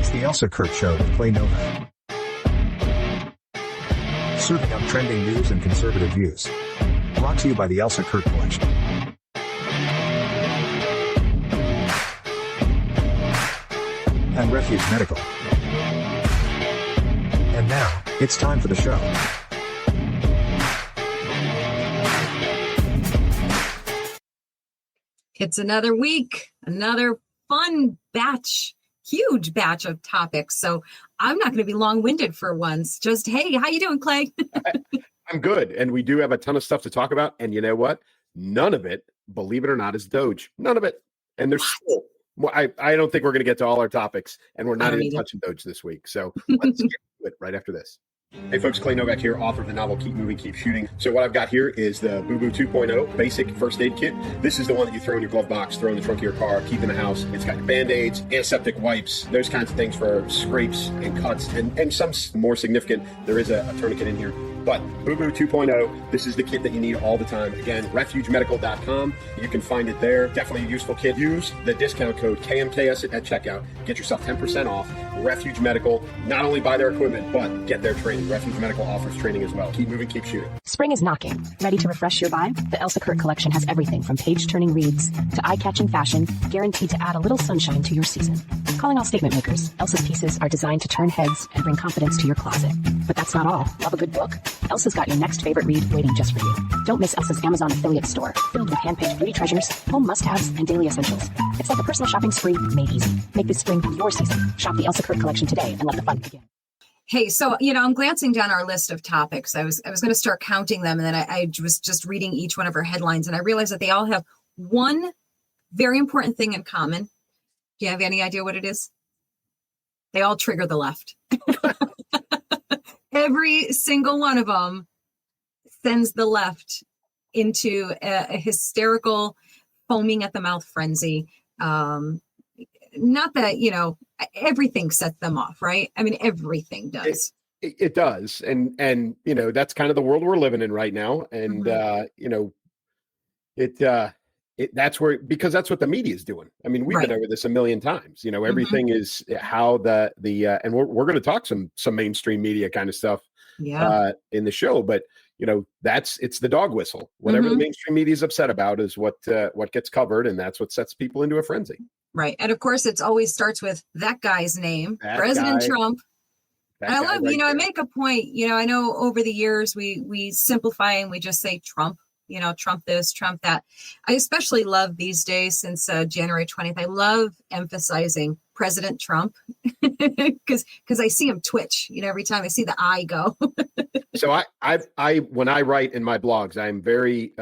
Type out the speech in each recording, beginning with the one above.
It's the Elsa Kurt Show with Clay Novak. Serving up trending news and conservative views. Brought to you by the Elsa Kurt Collection. And Refuge Medical. And now, it's time for the show. It's another week, another fun batch, huge batch of topics. So I'm not going to be long-winded for once. Just, hey, how you doing, Clay? I'm good. And we do have a ton of stuff to talk about. And you know what? None of it, believe it or not, is Doge. None of it. And there's still, well, I don't think we're going to get to all our topics. And we're not even touching Doge this week. So let's get to it right after this. Hey folks, Clay Novak here, author of the novel Keep Moving, Keep Shooting. So what I've got here is the Boo Boo 2.0 basic first aid kit. This is the one that you throw in your glove box, throw in the trunk of your car, keep in the house. It's got Band-Aids, antiseptic wipes, those kinds of things for scrapes and cuts, and some more significant. There is a tourniquet in here. But Boo Boo 2.0, this is the kit that you need all the time. Again, refugemedical.com. You can find it there. Definitely a useful kit. Use the discount code KMKS at checkout. Get yourself 10% off. Refuge Medical, not only buy their equipment, but get their training. Refuge Medical offers training as well. Keep moving, keep shooting. Spring is knocking. Ready to refresh your vibe? The Elsa Kurt collection has everything from page-turning reads to eye-catching fashion, guaranteed to add a little sunshine to your season. Calling all statement makers, Elsa's pieces are designed to turn heads and bring confidence to your closet. But that's not all. Love a good book? Elsa's got your next favorite read waiting just for you. Don't miss Elsa's Amazon affiliate store, filled with hand-picked beauty treasures, home must-haves, and daily essentials. It's like a personal shopping spree made easy. Make this spring your season. Shop the Elsa Kurt collection today and let the fun begin. Hey, so, I'm glancing down our list of topics. I was going to start counting them, and then I was just reading each one of our headlines, and I realized that they all have one very important thing in common. Do you have any idea what it is? They all trigger the left. Every single one of them sends the left into a hysterical, foaming at the mouth frenzy. Not that, everything sets them off, right? I mean, everything does. It does. And that's kind of the world we're living in right now. And, that's where, because that's what the media is doing. I mean, we've been over this a million times, everything is how and we're going to talk some mainstream media kind of stuff in the show, but it's the dog whistle. Whatever the mainstream media is upset about is what gets covered. And that's what sets people into a frenzy. Right. And of course, it always starts with that guy's name, President Trump. And I love, I make a point, I know over the years we simplify and we just say Trump. Trump this, Trump that. I especially love these days since January 20th. I love emphasizing President Trump because I see him twitch, every time I see the eye go. So I when I write in my blogs, I'm very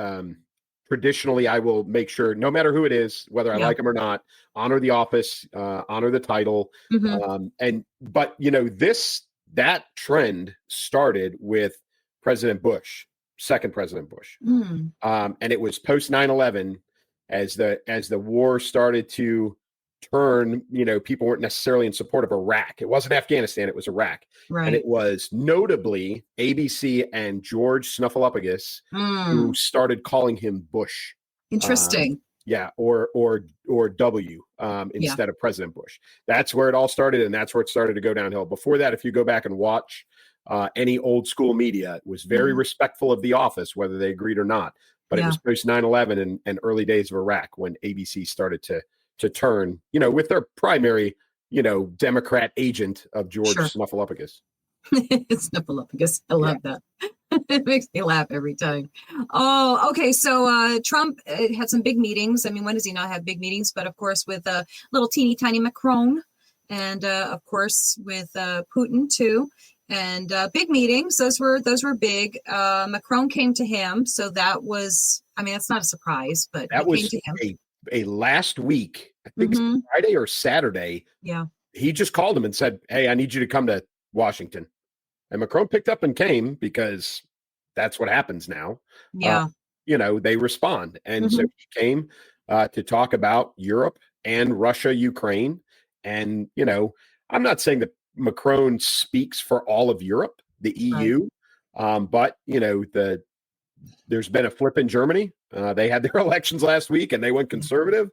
traditionally, I will make sure no matter who it is, whether I like him or not, honor the office, honor the title. That trend started with President Bush. Second President Bush. And it was post 9/11 as the war started to turn, people weren't necessarily in support of Iraq. It wasn't Afghanistan, it was Iraq. Right. And it was notably ABC and George Snuffleupagus who started calling him Bush. Interesting. Or W instead of President Bush. That's where it all started, and that's where it started to go downhill. Before that, if you go back and watch any old school media, it was very respectful of the office, whether they agreed or not. But it was post 9/11 and early days of Iraq when ABC started to turn, with their primary, Democrat agent of George Snuffleupagus. Snuffleupagus. I love that. It makes me laugh every time. Oh, okay. So Trump had some big meetings. I mean, when does he not have big meetings? But of course, with little teeny tiny Macron, and of course with Putin too. And big meetings, those were big. Macron came to him, so that was, it's not a surprise, but that was came to him. a last week, I think it's Friday or Saturday. Yeah, he just called him and said, "Hey, I need you to come to Washington." And Macron picked up and came because that's what happens now. Yeah, they respond, and so he came to talk about Europe and Russia, Ukraine, and I'm not saying that Macron speaks for all of Europe, the EU, but there's been a flip in Germany. They had their elections last week and they went conservative.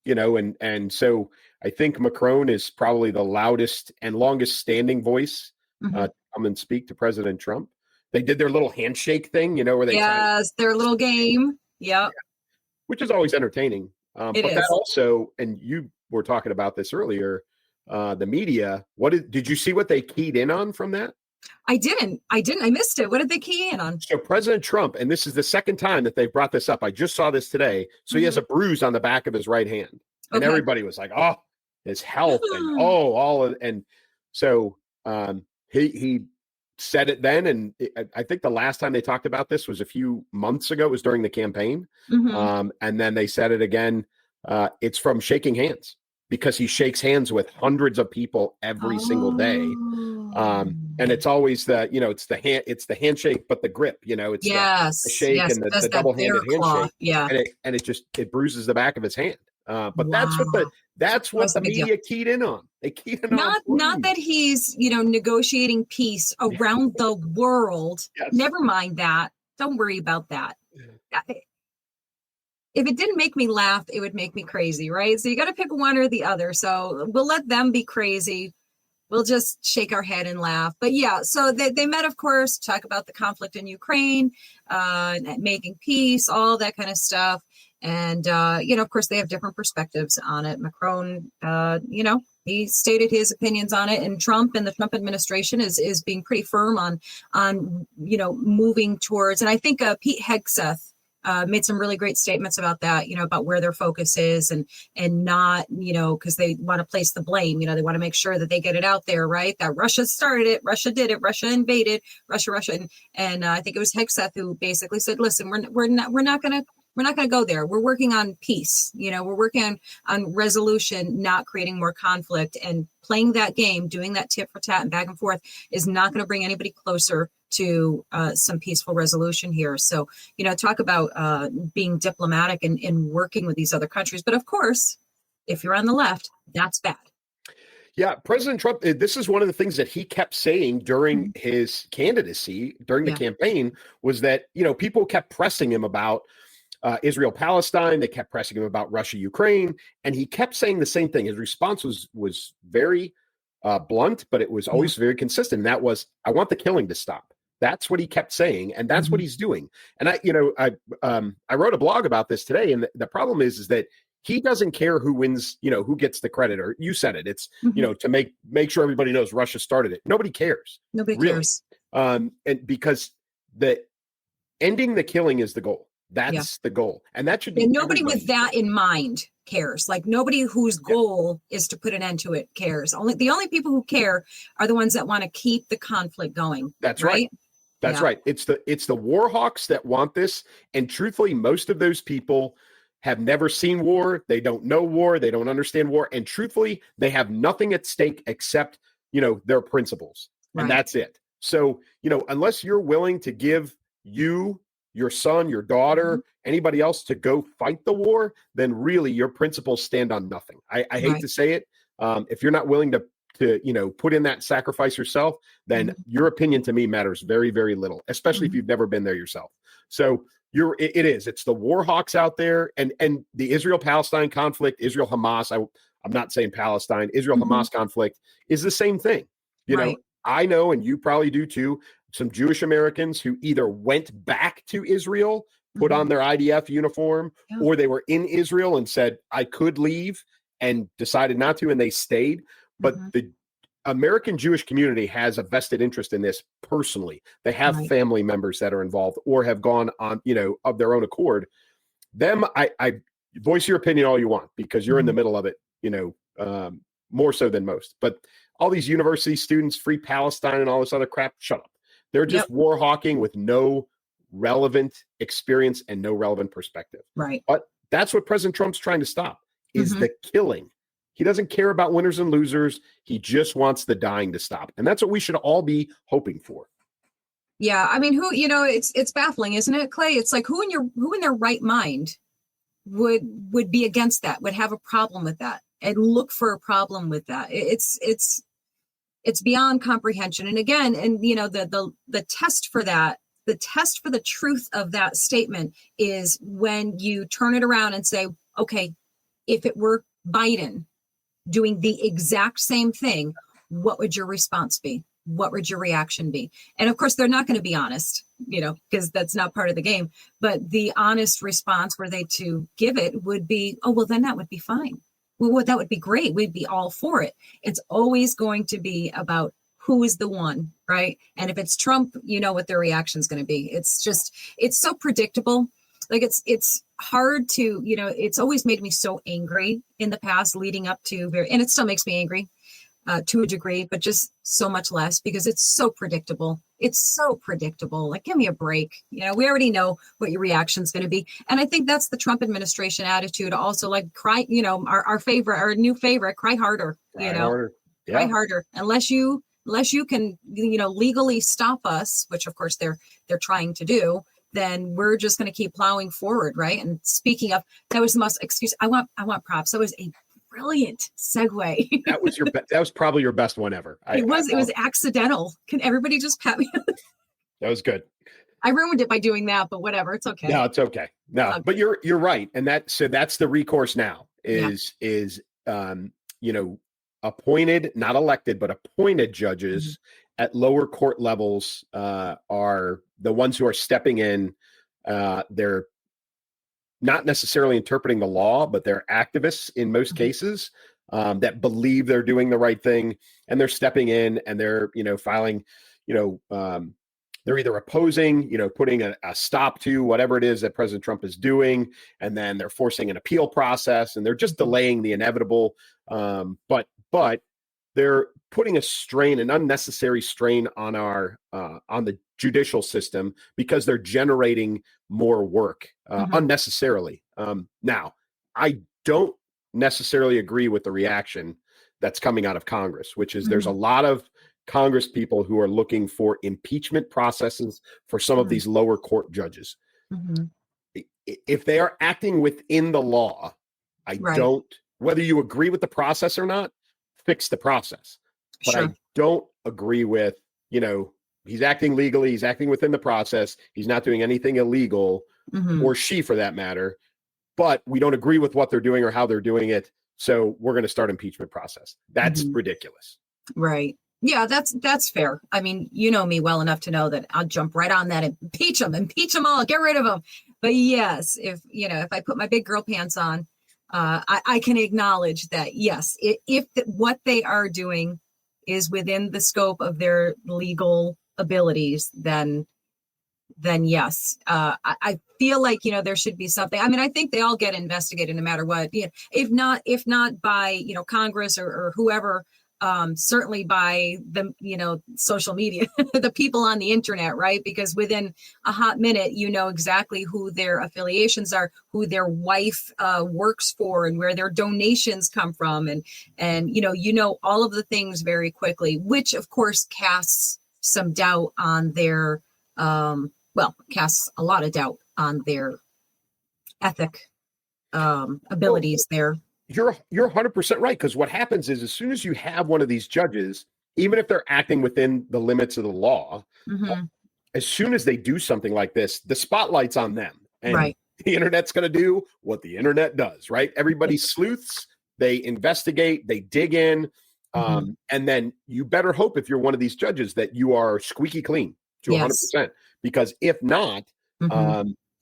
and so I think Macron is probably the loudest and longest standing voice to come and speak to President Trump. They did their little handshake thing, where they their little game. Yep. Which is always entertaining. But that also, and you were talking about this earlier, the media, did you see what they keyed in on from that? I didn't. I missed it. What did they key in on? So President Trump, and this is the second time that they've brought this up. I just saw this today. So he has a bruise on the back of his right hand. And everybody was like, oh, his health and so he said it then. And I think the last time they talked about this was a few months ago. It was during the campaign. And then they said it again. It's from shaking hands, because he shakes hands with hundreds of people every single day. And it's always it's the handshake, but the grip, it's the shake and the double-handed handshake. Yeah. And it bruises the back of his hand. But that's what the media keyed in on. They keyed in on. Not that he's, negotiating peace around the world. Yes. Never mind that. Don't worry about that. If it didn't make me laugh, it would make me crazy, right? So you got to pick one or the other. So we'll let them be crazy. We'll just shake our head and laugh. But yeah, so they met, of course, talk about the conflict in Ukraine, making peace, all that kind of stuff. And, of course, they have different perspectives on it. Macron, he stated his opinions on it, and Trump and the Trump administration is being pretty firm on moving towards. And I think Pete Hegseth made some really great statements about that, about where their focus is and not, because they want to place the blame, they want to make sure that they get it out there, right? That Russia started it, Russia did it, Russia invaded, Russia. And I think it was Hegseth who basically said, listen, we're not going to go there. We're working on peace. We're working on resolution, not creating more conflict, and playing that game, doing that tit for tat and back and forth is not going to bring anybody closer to some peaceful resolution here. So, talk about being diplomatic and working with these other countries. But of course, if you're on the left, that's bad. Yeah, President Trump, this is one of the things that he kept saying during his candidacy, during the campaign, was that, people kept pressing him about Israel, Palestine. They kept pressing him about Russia, Ukraine. And he kept saying the same thing. His response was very blunt, but it was always very consistent. And that was, I want the killing to stop. That's what he kept saying. And that's what he's doing. And I wrote a blog about this today. And the problem is that he doesn't care who wins, who gets the credit, or you said it. It's, to make sure everybody knows Russia started it. Nobody cares. Nobody cares. And because ending the killing is the goal. That's the goal. And that should be nobody with that in mind cares. Like nobody whose goal is to put an end to it cares. The only people who care are the ones that want to keep the conflict going. That's right. That's right. It's the war hawks that want this. And truthfully, most of those people have never seen war. They don't know war. They don't understand war. And truthfully, they have nothing at stake except, their principles. And that's it. So, unless you're willing to give your son, your daughter, anybody else to go fight the war, then really your principles stand on nothing. I hate to say it. If you're not willing to put in that sacrifice yourself, then your opinion to me matters very, very little, especially if you've never been there yourself. So it's the war hawks out there, and the Israel-Palestine conflict, Israel-Hamas, I'm not saying Palestine, Israel-Hamas conflict is the same thing. I know, and you probably do too, some Jewish Americans who either went back to Israel, put on their IDF uniform, or they were in Israel and said, I could leave, and decided not to, and they stayed. But the American Jewish community has a vested interest in this personally. They have family members that are involved or have gone on, of their own accord. Them, I voice your opinion all you want, because you're in the middle of it, more so than most. But all these university students, Free Palestine and all this other crap, shut up. They're just war hawking with no relevant experience and no relevant perspective. Right. But that's what President Trump's trying to stop, is the killing. He doesn't care about winners and losers. He just wants the dying to stop. And that's what we should all be hoping for. Yeah. I mean, it's baffling, isn't it, Clay? It's like who in their right mind would be against that, would have a problem with that and look for a problem with that. It's beyond comprehension. And again, the test for that, the test for the truth of that statement is when you turn it around and say, okay, if it were Biden doing the exact same thing, what would your response be? What would your reaction be? And of course, they're not going to be honest, because that's not part of the game. But the honest response, were they to give it, would be, oh, well, then that would be fine. Well, that would be great. We'd be all for it. It's always going to be about who is the one, right? And if it's Trump, you know what their reaction is going to be. It's so predictable. Like it's hard to, it's always made me so angry in the past leading up to and it still makes me angry to a degree, but just so much less because it's so predictable. It's so predictable. Like, give me a break. We already know what your reaction is going to be. And I think that's the Trump administration attitude also, like cry, our new favorite, cry harder, Harder. Yeah. Cry harder. Unless you can, legally stop us, which of course they're trying to do, then we're just going to keep plowing forward, right? And speaking of, that was the most I want props. That was a brilliant segue. That was probably your best one ever. It was accidental. Can everybody just pat me? That was good. I ruined it by doing that, but whatever. It's okay. No, it's okay. No, but you're right, and that's the recourse now is appointed, not elected, but appointed judges at lower court levels are the ones who are stepping in. They're not necessarily interpreting the law, but they're activists in most cases that believe they're doing the right thing, and they're stepping in and they're filing, they're either opposing, putting a stop to whatever it is that President Trump is doing, and then they're forcing an appeal process, and they're just delaying the inevitable. But they're putting an unnecessary strain on on the judicial system because they're generating more work unnecessarily. Now, I don't necessarily agree with the reaction that's coming out of Congress, which is there's a lot of Congress people who are looking for impeachment processes for some of these lower court judges. If they are acting within the law, I don't, whether you agree with the process or not, fix the process. But I don't agree with, he's acting legally, he's acting within the process, he's not doing anything illegal, or she for that matter, but we don't agree with what they're doing or how they're doing it, so we're going to start impeachment process. That's ridiculous. Right. Yeah, that's fair. I mean, you know me well enough to know that I'll jump right on that and impeach them all, get rid of them. But yes, if I put my big girl pants on, I can acknowledge that, yes, if what they are doing is within the scope of their legal abilities, then yes. I feel like, there should be something. I mean, I think they all get investigated no matter what. If not by, Congress or whoever, certainly by the, social media, the people on the internet, right? Because within a hot minute, exactly who their affiliations are, who their wife works for, and where their donations come from. And all of the things very quickly, which of course casts some doubt on their, casts a lot of doubt on their ethic abilities there. You're 100% right, because what happens is as soon as you have one of these judges, even if they're acting within the limits of the law, as soon as they do something like this, the spotlight's on them. And the internet's going to do what the internet does, right? Everybody sleuths, they investigate, they dig in, and then you better hope, if you're one of these judges, that you are squeaky clean to 100%, because if not,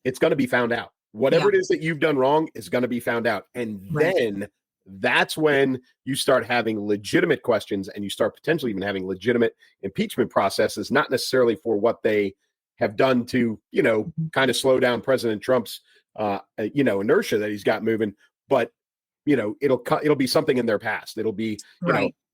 it's going to be found out. Whatever it is that you've done wrong is going to be found out. And then that's when you start having legitimate questions, and you start potentially even having legitimate impeachment processes, not necessarily for what they have done to, kind of slow down President Trump's, inertia that he's got moving. But, it'll be something in their past. It'll be,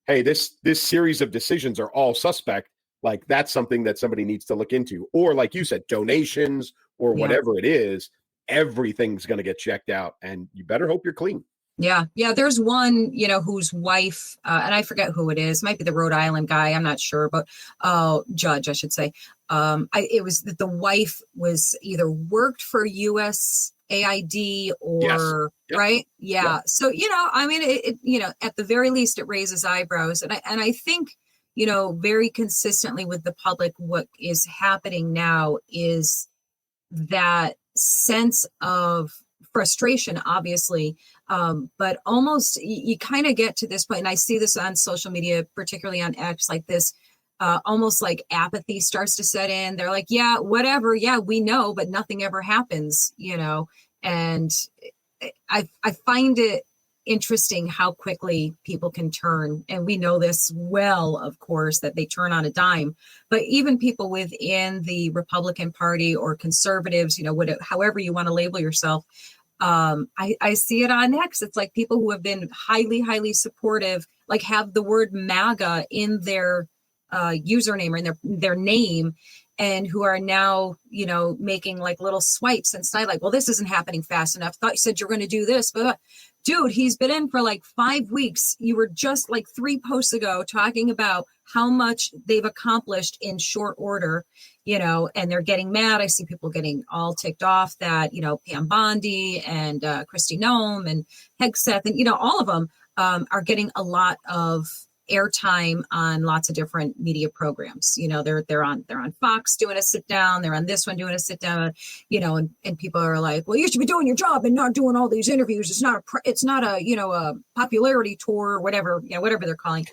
hey, this series of decisions are all suspect. Like, that's something that somebody needs to look into. Or like you said, donations or whatever it is. Everything's going to get checked out, and you better hope you're clean. Yeah. There's one, whose wife, and I forget who it is, might be the Rhode Island guy, I'm not sure, but judge, I should say. It was that the wife was either worked for USAID or right. Yeah. So, I mean, it at the very least, it raises eyebrows. And I think, very consistently with the public, what is happening now is that sense of frustration, obviously. But almost you kind of get to this point, and I see this on social media, particularly on X, like this, almost like apathy starts to set in. They're like, yeah, whatever. Yeah, we know, but nothing ever happens, and I find it interesting how quickly people can turn. And we know this well, of course, that they turn on a dime. But even people within the Republican Party or conservatives, however you want to label yourself, I see it on X. It's like people who have been highly, highly supportive, like have the word MAGA in their username or in their name, and who are now, making like little swipes and stuff like, well, this isn't happening fast enough. Thought you said you're going to do this, but dude, he's been in for like 5 weeks. You were just like 3 posts ago talking about how much they've accomplished in short order, and they're getting mad. I see people getting all ticked off that, Pam Bondi and Kristi Noem and Hegseth and, all of them are getting a lot of airtime on lots of different media programs. They're on Fox doing a sit down, they're on this one doing a sit down, and people are like, well, you should be doing your job and not doing all these interviews. It's not a popularity tour or whatever, whatever they're calling.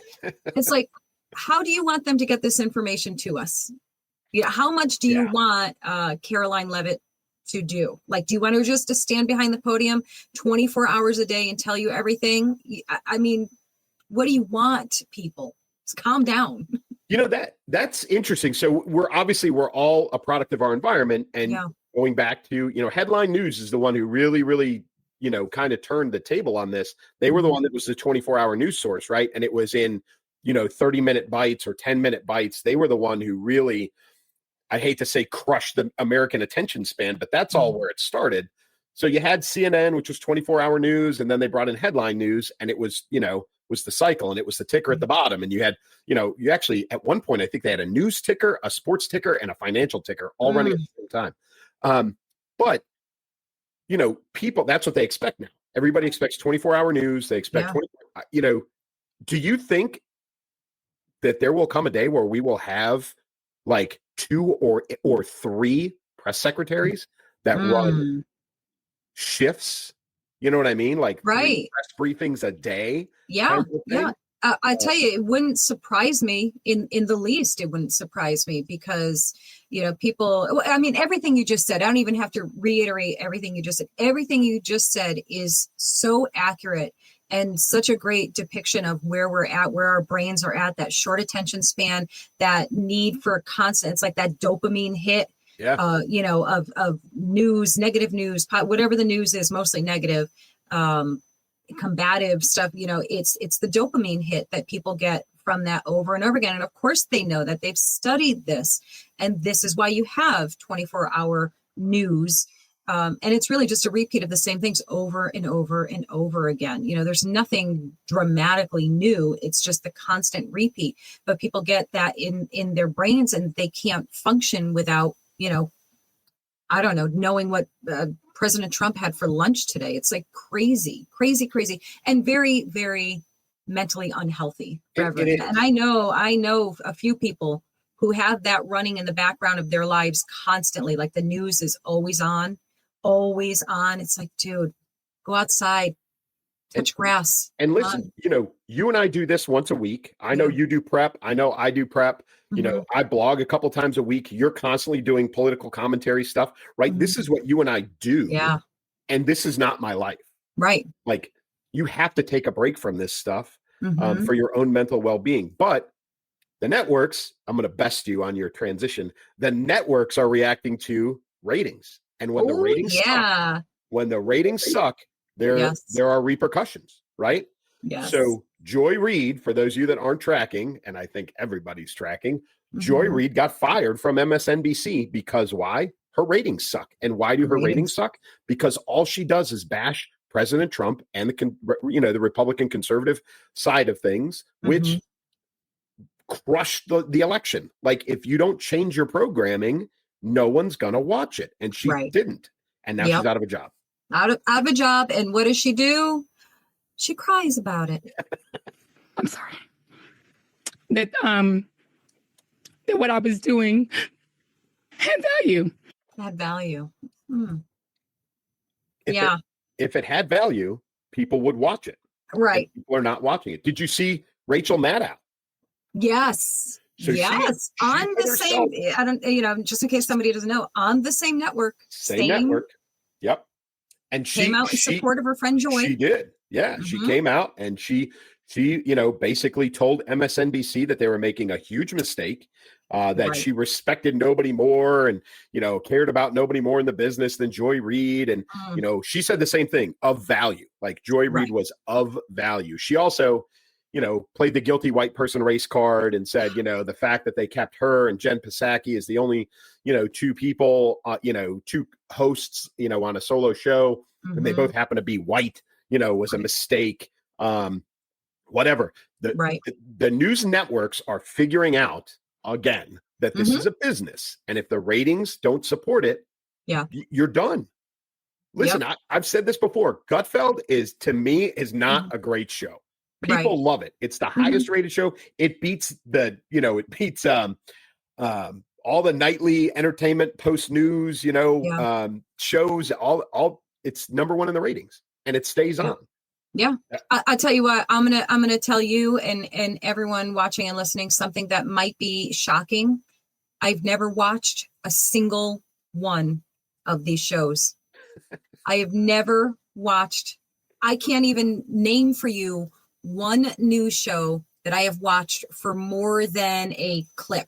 It's like, how do you want them to get this information to us? How much do you want Caroline Levitt to do? Like, do you want her just to stand behind the podium 24 hours a day and tell you everything? I mean, what do you want, people? Just calm down. That's interesting. So we're all a product of our environment, and going back to, Headline News is the one who really, really, kind of turned the table on this. They were the one that was the 24-hour news source, right? And it was in, 30-minute bites or 10-minute bites. They were the one who really, I hate to say, crushed the American attention span, but that's all where it started. So you had CNN, which was 24-hour news, and then they brought in Headline News, and it was, was the cycle, and it was the ticker at the bottom. And you had, you actually, at one point, I think they had a news ticker, a sports ticker, and a financial ticker all running at the same time. But, people, that's what they expect now. Everybody expects 24-hour news. They expect, do you think that there will come a day where we will have like 2 or 3 press secretaries that run shifts? You know what I mean? Like 3 press briefings a day. Yeah. Yeah. I tell you, it wouldn't surprise me in the least. It wouldn't surprise me because, people, I mean, everything you just said, I don't even have to reiterate everything you just said. Everything you just said is so accurate and such a great depiction of where we're at, where our brains are at, that short attention span, that need for constant, it's like that dopamine hit. Of news, negative news, whatever the news is, mostly negative, combative stuff, it's the dopamine hit that people get from that over and over again. And of course they know that, they've studied this, and this is why you have 24-hour news. And it's really just a repeat of the same things over and over and over again. There's nothing dramatically new. It's just the constant repeat, but people get that in their brains, and they can't function without, I don't know, knowing what President Trump had for lunch today. It's like crazy, crazy, crazy, and very, very mentally unhealthy for everyone. And I know a few people who have that running in the background of their lives constantly. Like the news is always on, always on. It's like, dude, go outside, touch grass. And listen, you and I do this once a week. I know you do prep. I know I do prep. I blog a couple times a week. You're constantly doing political commentary stuff, right? This is what you and I do. Yeah. And this is not my life. Right. Like, you have to take a break from this stuff for your own mental well-being. But the networks, I'm going to best you on your transition. The networks are reacting to ratings. And when the ratings suck, there are repercussions, right? Yes. So Joy Reid, for those of you that aren't tracking, and I think everybody's tracking, Joy Reid got fired from MSNBC because why? Her ratings suck. And why do her ratings suck? Because all she does is bash President Trump and the Republican conservative side of things, which crushed the election. Like, if you don't change your programming, no one's gonna watch it. And she didn't. And now she's out of a job. Out of a job. And what does she do? She cries about it. I'm sorry. That what I was doing had value. Had value. If if it had value, people would watch it. Right. And people are not watching it. Did you see Rachel Maddow? Yes. So yes. she On the same, I don't, just in case somebody doesn't know, on the same network. Same network. Yep. And she came out in support of her friend Joy. She did. Yeah. Mm-hmm. She came out and she, basically told MSNBC that they were making a huge mistake, that she respected nobody more and, cared about nobody more in the business than Joy Reid. And, she said the same thing, of value. Like Joy Reid was of value. She also, played the guilty white person race card and said, the fact that they kept her and Jen Psaki as the only, two people, two hosts, on a solo show, and they both happen to be white, was a mistake. Whatever. The news networks are figuring out again that this is a business. And if the ratings don't support it, you're done. Listen, I've said this before. Gutfeld to me is not a great show. People love it. It's the highest rated show. It beats all the nightly entertainment post news, shows, all it's number one in the ratings and it stays on. Yeah. I tell you what, I'm gonna tell you and everyone watching and listening something that might be shocking. I've never watched a single one of these shows. I have never watched, I can't even name for you one news show that I have watched for more than a clip.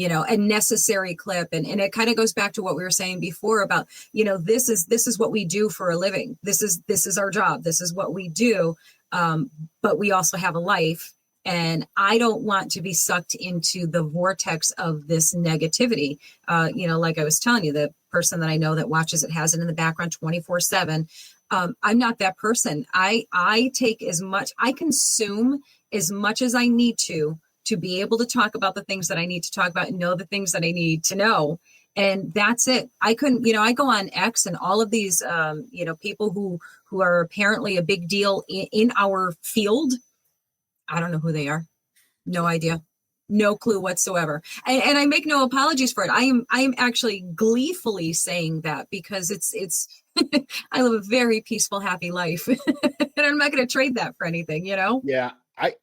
A necessary clip. And it kind of goes back to what we were saying before about, this is what we do for a living. This is our job. This is what we do. But we also have a life. And I don't want to be sucked into the vortex of this negativity. Like I was telling you, the person that I know that watches it has it in the background 24/7. I'm not that person. I take as much, I consume as much as I need to be able to talk about the things that I need to talk about and know the things that I need to know. And that's it. I couldn't, I go on X and all of these, people who are apparently a big deal in our field. I don't know who they are. No idea. No clue whatsoever. And I make no apologies for it. I am actually gleefully saying that because it's, I live a very peaceful, happy life and I'm not going to trade that for anything, Yeah.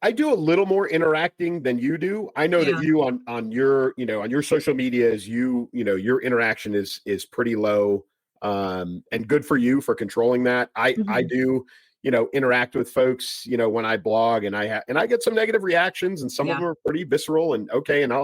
I do a little more interacting than you do. I know that you on your social media is your interaction is pretty low, and good for you for controlling that. I do, interact with folks, when I blog and I get some negative reactions and some of them are pretty visceral and okay. And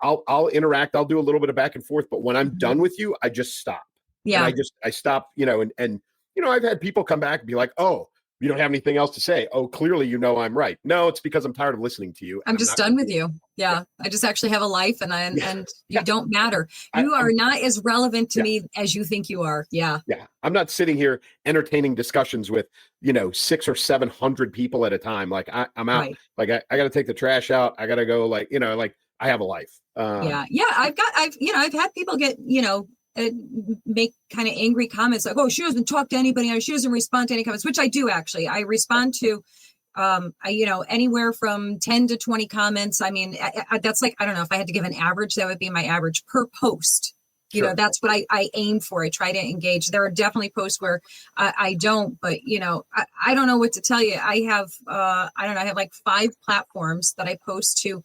I'll interact. I'll do a little bit of back and forth, but when I'm done with you, I just stop. Yeah. And I stop, and I've had people come back and be like, oh, you don't have anything else to say. Oh, clearly, I'm right. No, it's because I'm tired of listening to you. I'm just done with you. Yeah. I just actually have a life and you don't matter. You are not as relevant to me as you think you are. Yeah. Yeah. I'm not sitting here entertaining discussions with, 600 or 700 people at a time. Like I'm out, like I got to take the trash out. I got to go like I have a life. Yeah. I've had people get, make kind of angry comments like, oh, she doesn't talk to anybody. She doesn't respond to any comments, which I do actually. I respond to, anywhere from 10 to 20 comments. I mean, that's like, I don't know if I had to give an average, that would be my average per post. That's what I aim for. I try to engage. There are definitely posts where I don't, but I don't know what to tell you. I have, I have like 5 platforms that I post to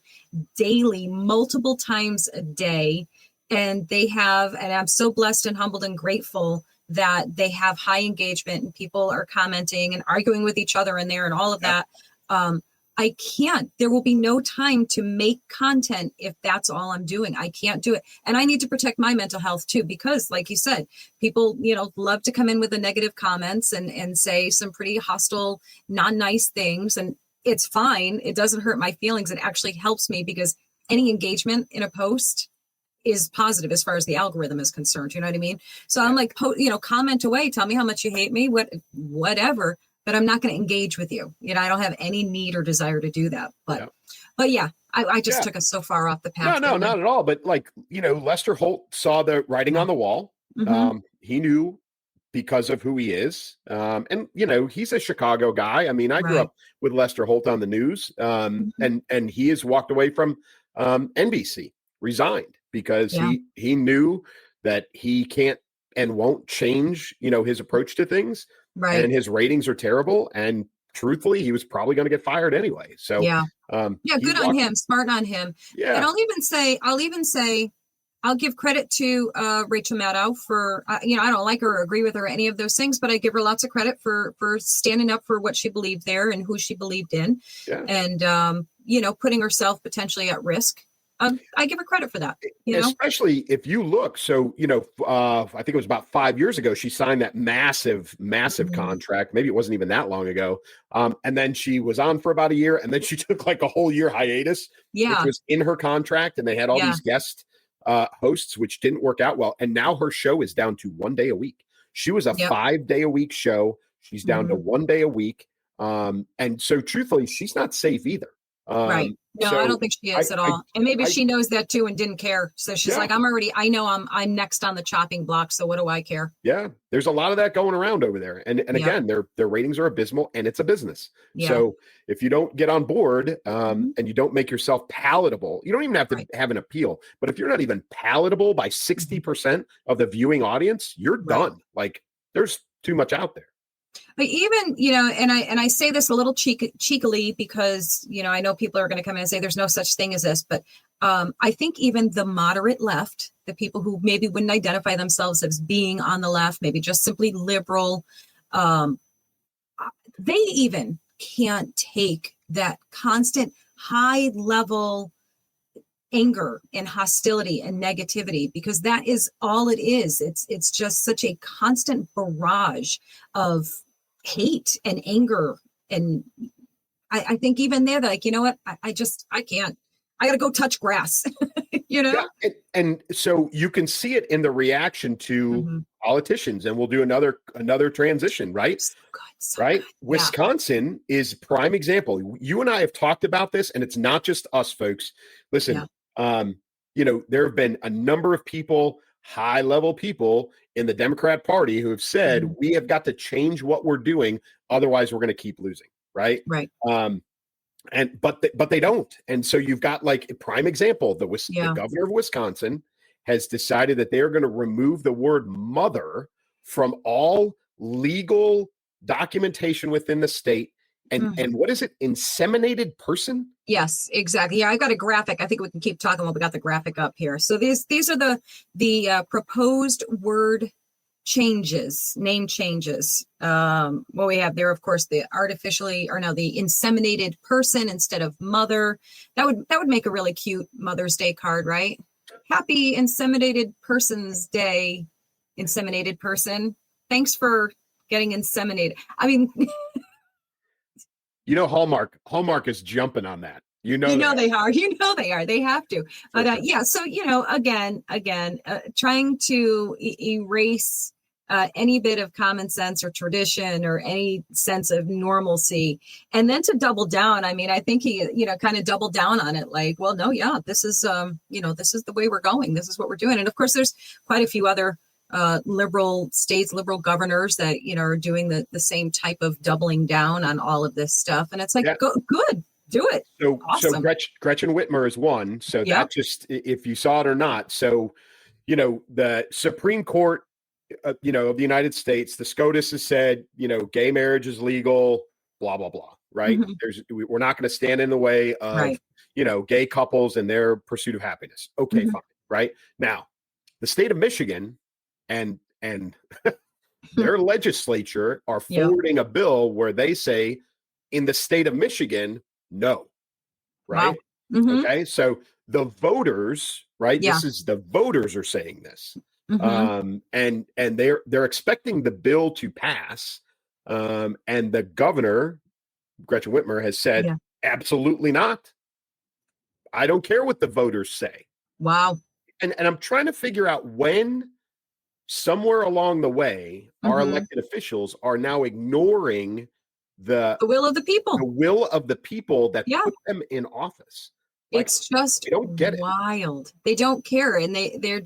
daily, multiple times a day. And they have, and I'm so blessed and humbled and grateful that they have high engagement and people are commenting and arguing with each other in there and all of that. There will be no time to make content if that's all I'm doing. I can't do it. And I need to protect my mental health too, because like you said, people, love to come in with the negative comments and say some pretty hostile, non-nice things. And it's fine. It doesn't hurt my feelings. It actually helps me because any engagement in a post is positive as far as the algorithm is concerned. You know what I mean? So I'm like, comment away, tell me how much you hate me, whatever, but I'm not going to engage with you. I don't have any need or desire to do that. But I just took us so far off the path. No, not at all. But Lester Holt saw the writing on the wall. He knew because of who he is. And he's a Chicago guy. I mean, I grew up with Lester Holt on the news. And he has walked away from NBC, resigned. Because he knew that he can't and won't change, his approach to things. Right. and his ratings are terrible. And truthfully, he was probably going to get fired anyway. So yeah, he's good on him, smart on him. Yeah. And I'll even say, I'll give credit to Rachel Maddow for, I don't like her or agree with her or any of those things, but I give her lots of credit for standing up for what she believed there and who she believed in, and putting herself potentially at risk. I give her credit for that. Especially if you look. So, I think it was about 5 years ago, she signed that massive contract. Maybe it wasn't even that long ago. And then she was on for about a year, and then she took like a whole year hiatus, which was in her contract. And they had all these guest hosts, which didn't work out well. And now her show is down to 1 day a week. She was a 5 day a week show. She's down to 1 day a week. And so truthfully, she's not safe either. Right. No, I don't think she is at all. And maybe she knows that too and didn't care. So she's like, I know I'm next on the chopping block. So what do I care? Yeah. There's a lot of that going around over there. And again, their ratings are abysmal, and it's a business. So if you don't get on board and you don't make yourself palatable, you don't even have to have an appeal. But if you're not even palatable by 60% of the viewing audience, you're done. Like, there's too much out there. But even, and I say this a little cheekily because, I know people are going to come in and say there's no such thing as this, but I think even the moderate left, the people who maybe wouldn't identify themselves as being on the left, maybe just simply liberal, they even can't take that constant high level anger and hostility and negativity, because that is all it is. It's just such a constant barrage of hate and anger. And I think even they're like, you know what? I can't. I got to go touch grass, Yeah, and so you can see it in the reaction to politicians, and we'll do another transition, right? So right? good. Wisconsin is prime example. You and I have talked about this, and it's not just us, folks. Listen, there have been a number of people, high-level people in the Democrat Party who have said, we have got to change what we're doing, otherwise we're going to keep losing, right? Right. But they don't. And so you've got like a prime example, the governor of Wisconsin has decided that they're going to remove the word mother from all legal documentation within the state. And what is it? Inseminated person? Yes, exactly. Yeah, I got a graphic. I think we can keep talking while we got the graphic up here. So these are the proposed word changes, name changes. What we have there, of course, the inseminated person instead of mother. That would make a really cute Mother's Day card, right? Happy Inseminated Person's Day, inseminated person. Thanks for getting inseminated. I mean, Hallmark is jumping on that. They are. They have to. But so again, trying to erase any bit of common sense or tradition or any sense of normalcy, and then to double down. I mean, I think he, kind of doubled down on it. Like, well, no, this is, this is the way we're going. This is what we're doing. And of course, there's quite a few other liberal states, liberal governors that are doing the same type of doubling down on all of this stuff. And it's like, good. Do it. So, awesome. So Gretchen Whitmer is one. So that just, if you saw it or not. So, the Supreme Court, of the United States, the SCOTUS has said, gay marriage is legal, blah, blah, blah. Right. We're not going to stand in the way of, gay couples and their pursuit of happiness. Okay, fine. Right now, the state of Michigan and their legislature are forwarding a bill where they say in the state of Michigan, no, right? Wow. Okay, so the voters, right? This is the voters are saying this, and they're expecting the bill to pass, and the governor, Gretchen Whitmer, has said absolutely not. I don't care what the voters say. Wow. And I'm trying to figure out when, somewhere along the way, our elected officials are now ignoring the will of the people. The will of the people that put them in office. Like, it's just they don't get wild. It. They don't care, and they don't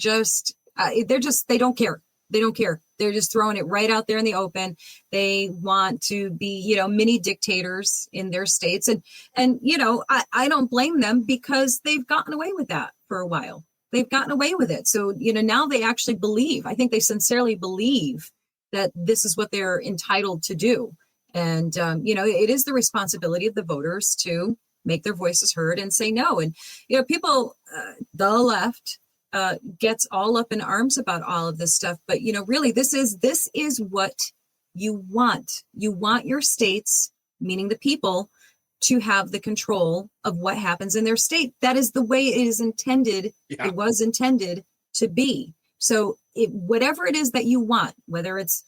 care. They don't care. They're just throwing it right out there in the open. They want to be, mini dictators in their states, and I don't blame them, because they've gotten away with that for a while. They've gotten away with it. So now they actually believe. I think they sincerely believe that this is what they're entitled to do. And, it is the responsibility of the voters to make their voices heard and say no. And, people, the left gets all up in arms about all of this stuff. But, really, this is what you want. You want your states, meaning the people, to have the control of what happens in their state. That is the way it is intended. Yeah. It was intended to be. So whatever it is that you want, whether it's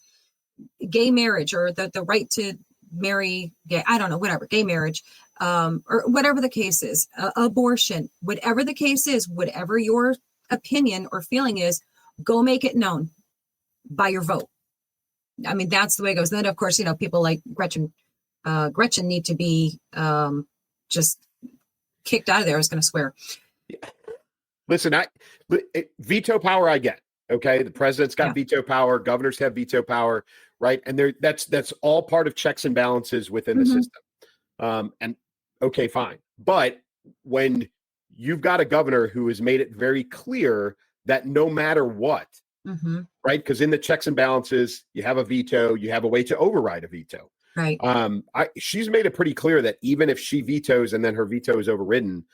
gay marriage or the right to marry gay, I don't know, whatever, gay marriage, or whatever the case is, abortion, whatever the case is, whatever your opinion or feeling is, go make it known by your vote. I mean, that's the way it goes. And then, of course, people like Gretchen need to be just kicked out of there. I was going to swear. Yeah. Listen, veto power, I get. Okay, the president's got veto power. Governors have veto power, right? And that's all part of checks and balances within the system. And okay, fine. But when you've got a governor who has made it very clear that no matter what, right? Because in the checks and balances, you have a veto, you have a way to override a veto. Right. She's made it pretty clear that even if she vetoes and then her veto is overridden,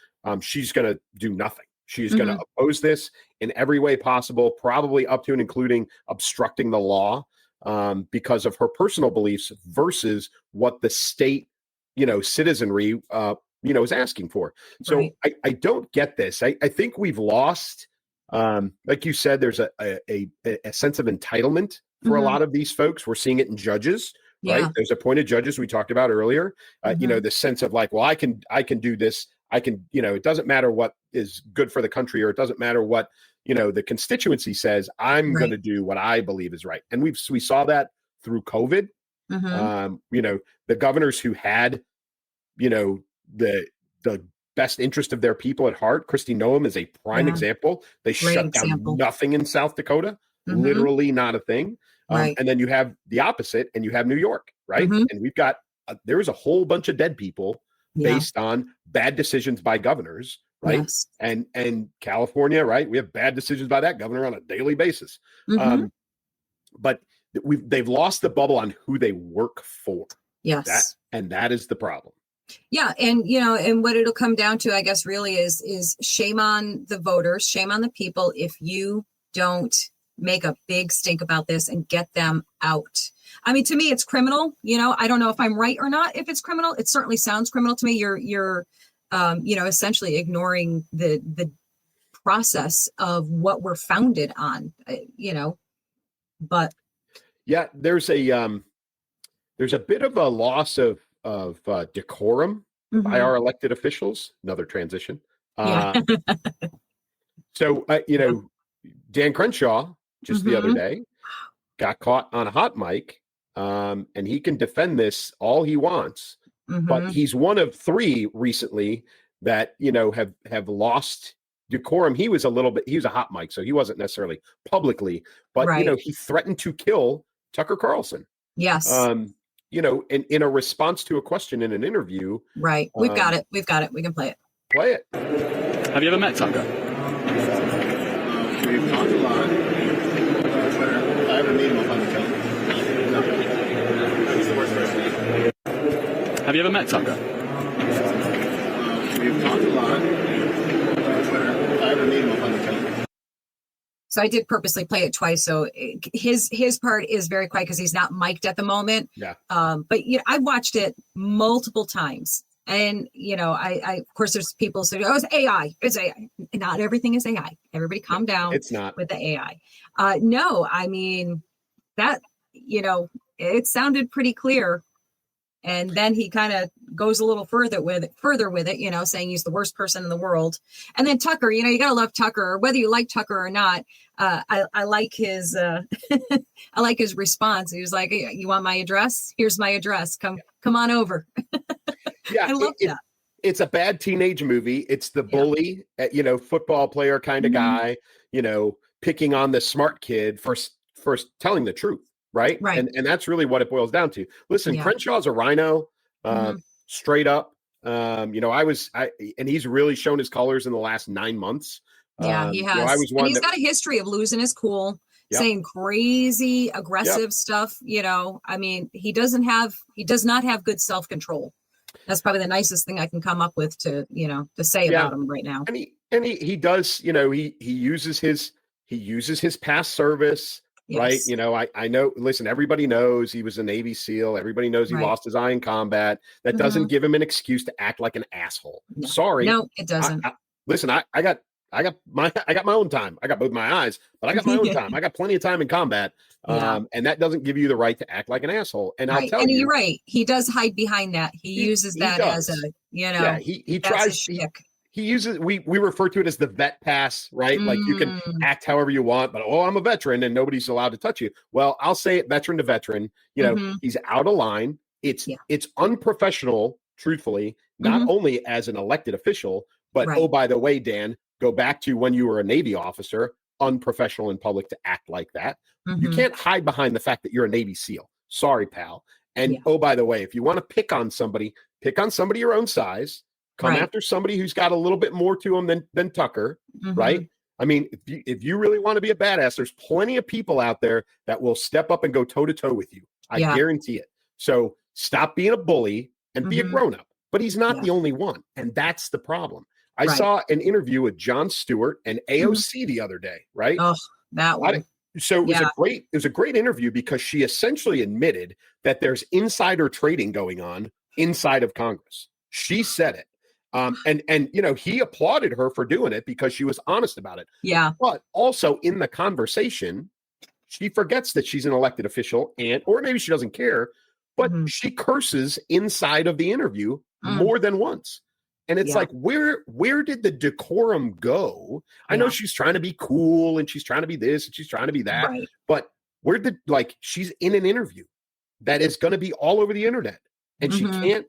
she's going to do nothing. She's going to oppose this in every way possible, probably up to and including obstructing the law because of her personal beliefs versus what the state, citizenry, is asking for. So right. I don't get this. I think we've lost, like you said, there's a sense of entitlement for a lot of these folks. We're seeing it in judges. Right. There's appointed judges we talked about earlier, the sense of like, well, I can do this. I can, it doesn't matter what is good for the country, or it doesn't matter what, the constituency says. I'm going to do what I believe is right. And we saw that through COVID. The governors who had, the best interest of their people at heart. Kristi Noem is a prime example. They shut down nothing in South Dakota, literally not a thing. And then you have the opposite, and you have New York, right? And we've got there is a whole bunch of dead people based on bad decisions by governors, right? Yes. And California, right? We have bad decisions by that governor on a daily basis. But they've lost the bubble on who they work for. Yes, that is the problem. Yeah, and and what it'll come down to, I guess, really is shame on the voters, shame on the people if you don't make a big stink about this and get them out. I mean, to me, it's criminal. I don't know if I'm right or not. If it's criminal, it certainly sounds criminal to me. You're essentially ignoring the process of what we're founded on. But yeah, there's a bit of a loss of decorum by our elected officials. Another transition. So Dan Crenshaw just the other day got caught on a hot mic, and he can defend this all he wants, but he's one of three recently that have lost decorum. He was a hot mic, so he wasn't necessarily publicly, but he threatened to kill Tucker Carlson. Yes. In a response to a question in an interview. Right. We've got it. We can play it. Play it. Have you ever met Tucker? We've talked a lot. I haven't met him up on the telephone. He's the worst person. Have you ever met Tucker? We've talked a lot. I haven't met him up on the telephone. So I did purposely play it twice. So his part is very quiet because he's not mic'd at the moment. Yeah. But I've watched it multiple times. And, I of course, there's people say, oh, it's AI. It's AI. Not everything is AI. Everybody calm down. It's not. With the AI. No, I mean, that, it sounded pretty clear. And then he kind of goes a little further with it, saying he's the worst person in the world. And then Tucker, you got to love Tucker, whether you like Tucker or not. I like his I like his response. He was like, hey, you want my address? Here's my address. Come on over. Yeah, I love that. It's a bad teenage movie. It's the bully, football player kind of guy, picking on the smart kid for telling the truth. Right. And that's really what it boils down to. Listen, Crenshaw's a rhino, straight up. And he's really shown his colors in the last 9 months. Yeah, he has. And he's got a history of losing his cool. saying crazy, aggressive stuff. I mean, he does not have good self-control. That's probably the nicest thing I can come up with to say about him right now. And he does, he uses his past service, right? I know, listen, everybody knows he was a Navy SEAL. Everybody knows he lost his eye in combat. That doesn't give him an excuse to act like an asshole. No. Sorry. No, it doesn't. Listen, I got my own time. I got both my eyes, but I got my own time. I got plenty of time in combat. And that doesn't give you the right to act like an asshole. And I'll tell you, you're right. He does hide behind that. He uses that as a, he tries. He uses, we refer to it as the vet pass, right? Like you can act however you want, but I'm a veteran and nobody's allowed to touch you. Well, I'll say it, veteran to veteran, he's out of line. It's unprofessional, truthfully, not only as an elected official, but oh, by the way, Dan, go back to when you were a Navy officer, unprofessional in public to act like that. You can't hide behind the fact that you're a Navy SEAL. Sorry, pal. And oh, by the way, if you want to pick on somebody your own size. Come after somebody who's got a little bit more to them than Tucker, right? I mean, if you really want to be a badass, there's plenty of people out there that will step up and go toe to toe with you. I guarantee it. So stop being a bully and be a grown up. But he's not the only one, and that's the problem. I saw an interview with Jon Stewart and AOC the other day, right? Oh, that one. So it was a great interview because she essentially admitted that there's insider trading going on inside of Congress. She said it. And he applauded her for doing it because she was honest about it. Yeah. But also in the conversation, she forgets that she's an elected official or maybe she doesn't care, but she curses inside of the interview more than once. And it's like, where did the decorum go? I know she's trying to be cool and she's trying to be this and she's trying to be that, but she's in an interview that is going to be all over the internet and she can't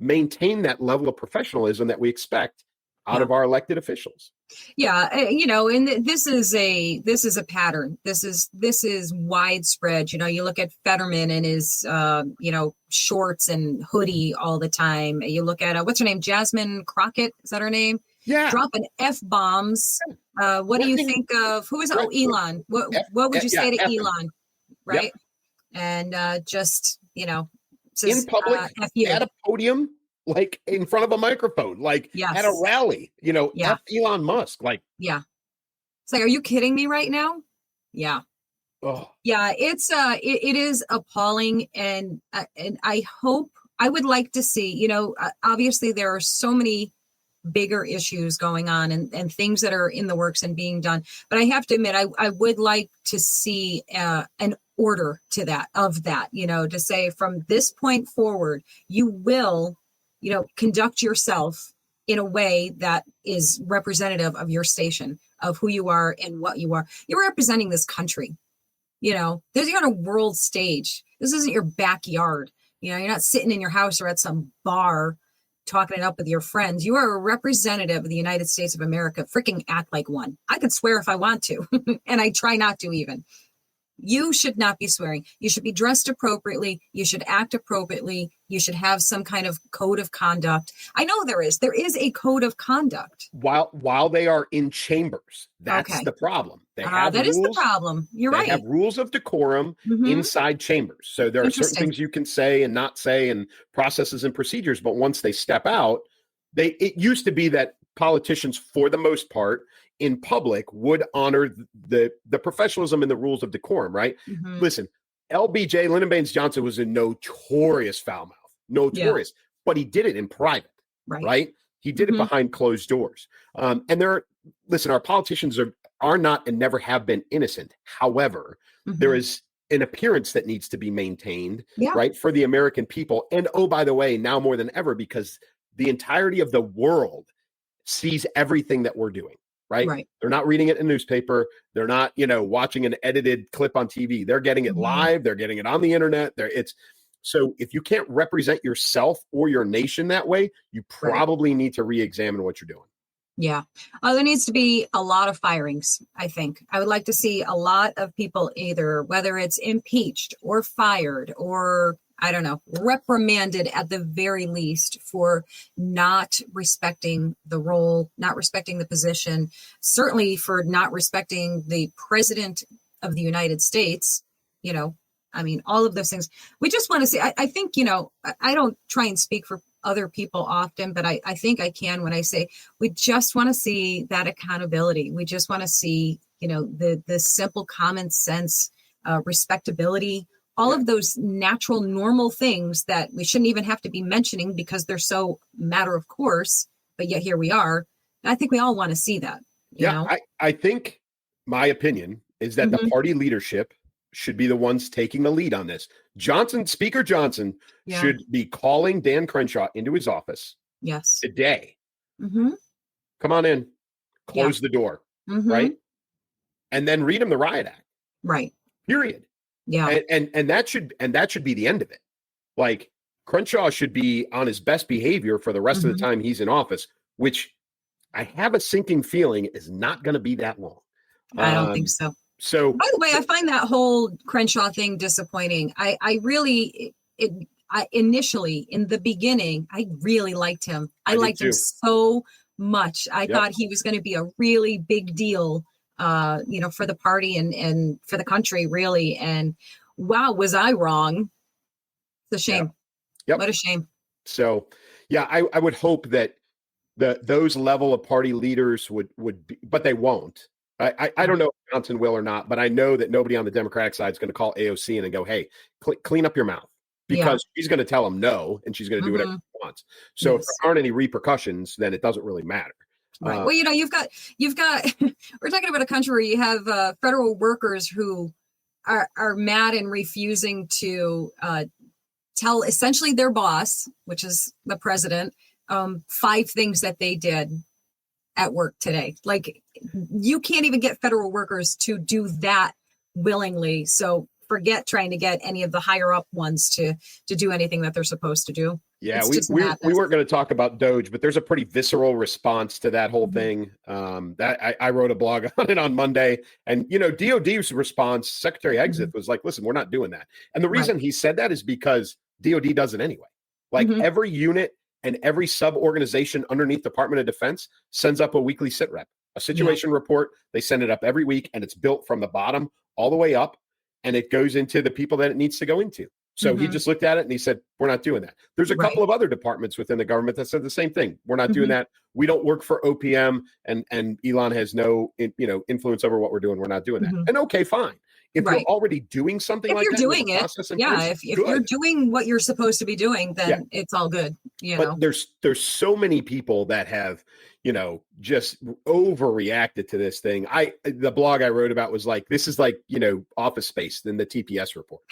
maintain that level of professionalism that we expect out of our elected officials. Yeah, and this is a pattern. This is widespread. You look at Fetterman and his shorts and hoodie all the time. You look at what's her name, Jasmine Crockett, is that her name? Yeah, dropping F-bombs. What do you think of who is it? Oh, Elon. What would you say to Elon? Right, and just in public at a podium, like in front of a microphone, like at a rally, F Elon Musk, like, it's like, are you kidding me right now? Yeah. Oh. Yeah. It's it is appalling. And I would like to see, obviously there are so many bigger issues going on and things that are in the works and being done. But I have to admit, I would like to see an order to that, to say from this point forward, you will, conduct yourself in a way that is representative of your station, of who you are and what you are. You're representing this country. You're on a world stage. This isn't your backyard. You're not sitting in your house or at some bar talking it up with your friends. You are a representative of the United States of America. Freaking act like one. I could swear if I want to, and I try not to even. You should not be swearing. You should be dressed appropriately. You should act appropriately. You should have some kind of code of conduct. I know there is a code of conduct. While they are in chambers, that's the problem. They have that rules, is the problem. You're right. They have rules of decorum inside chambers. So there are certain things you can say and not say and processes and procedures. But once they step out, it used to be that politicians, for the most part, in public would honor the professionalism and the rules of decorum, right? Listen, LBJ, Lyndon Baines Johnson, was a notorious foul mouth, but he did it in private, right? He did it behind closed doors. And our politicians are not and never have been innocent. However, there is an appearance that needs to be maintained, right, for the American people. And oh, by the way, now more than ever, because the entirety of the world sees everything that we're doing. Right. They're not reading it in a newspaper. They're not, watching an edited clip on TV. They're getting it live. They're getting it on the internet. So if you can't represent yourself or your nation that way, you probably need to re-examine what you're doing. Yeah. There needs to be a lot of firings, I think. I would like to see a lot of people either, whether it's impeached or fired or, I don't know, reprimanded at the very least for not respecting the role, not respecting the position, certainly for not respecting the president of the United States, you know, I mean, all of those things. We just want to see, I think, you know, I don't try and speak for other people often, but I think I can when I say we just want to see that accountability. We just want to see, you know, the simple common sense, respectability, all of those natural, normal things that we shouldn't even have to be mentioning because they're so matter of course, but yet here we are. And I think we all want to see that. You know? I think my opinion is that the party leadership should be the ones taking the lead on this. Speaker Johnson should be calling Dan Crenshaw into his office today. Come on in, close the door, right? And then read him the riot act. Right. Period. Yeah. And that should be the end of it. Like Crenshaw should be on his best behavior for the rest of the time he's in office, which I have a sinking feeling is not going to be that long. I don't think so. So, by the way, I find that whole Crenshaw thing disappointing. I initially in the beginning, I really liked him. I liked him so much. I thought he was going to be a really big deal, you know, for the party and for the country, really. And wow, was I wrong? It's a shame. What a shame. So, yeah, I would hope that those level of party leaders would be, but they won't. I don't know if Johnson will or not, but I know that nobody on the Democratic side is going to call AOC in and go, hey, clean up your mouth, because she's going to tell them no, and she's going to do whatever she wants. So if there aren't any repercussions, then it doesn't really matter. Right. Well, you know, you've got, we're talking about a country where you have federal workers who are mad and refusing to tell essentially their boss, which is the president, 5 things that they did at work today. Like, you can't even get federal workers to do that willingly. So forget trying to get any of the higher up ones to do anything that they're supposed to do. Yeah, we weren't going to talk about Doge, but there's a pretty visceral response to that whole thing. That I wrote a blog on it on Monday, and you know, DOD's response, Secretary Exit was like, "Listen, we're not doing that." And the reason he said that is because DOD does it anyway. Like every unit and every sub-organization underneath Department of Defense sends up a weekly sit rep, a situation report. They send it up every week, and it's built from the bottom all the way up, and it goes into the people that it needs to go into. So he just looked at it and he said, we're not doing that. There's a couple of other departments within the government that said the same thing. We're not doing that. We don't work for OPM, and Elon has no influence over what we're doing. We're not doing that. And okay, fine. If you're already doing something like that, if you're doing it, if you're doing what you're supposed to be doing, then it's all good. But there's so many people that have, just overreacted to this thing. The blog I wrote about was like, this is like, Office Space than the TPS report.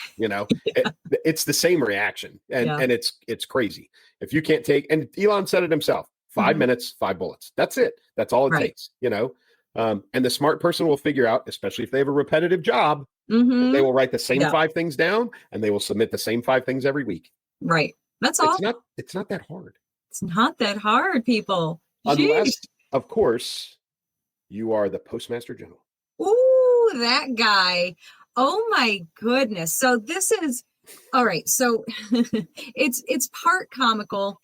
It's the same reaction, and it's crazy. If you can't take, and Elon said it himself, 5 minutes, 5 bullets. That's it. That's all it takes. And the smart person will figure out, especially if they have a repetitive job, they will write the same 5 things down, and they will submit the same 5 things every week. Right. That's all. It's not that hard. It's not that hard, people. Unless, of course, you are the Postmaster General. Ooh, that guy. Oh my goodness. So this is all right. So it's part comical.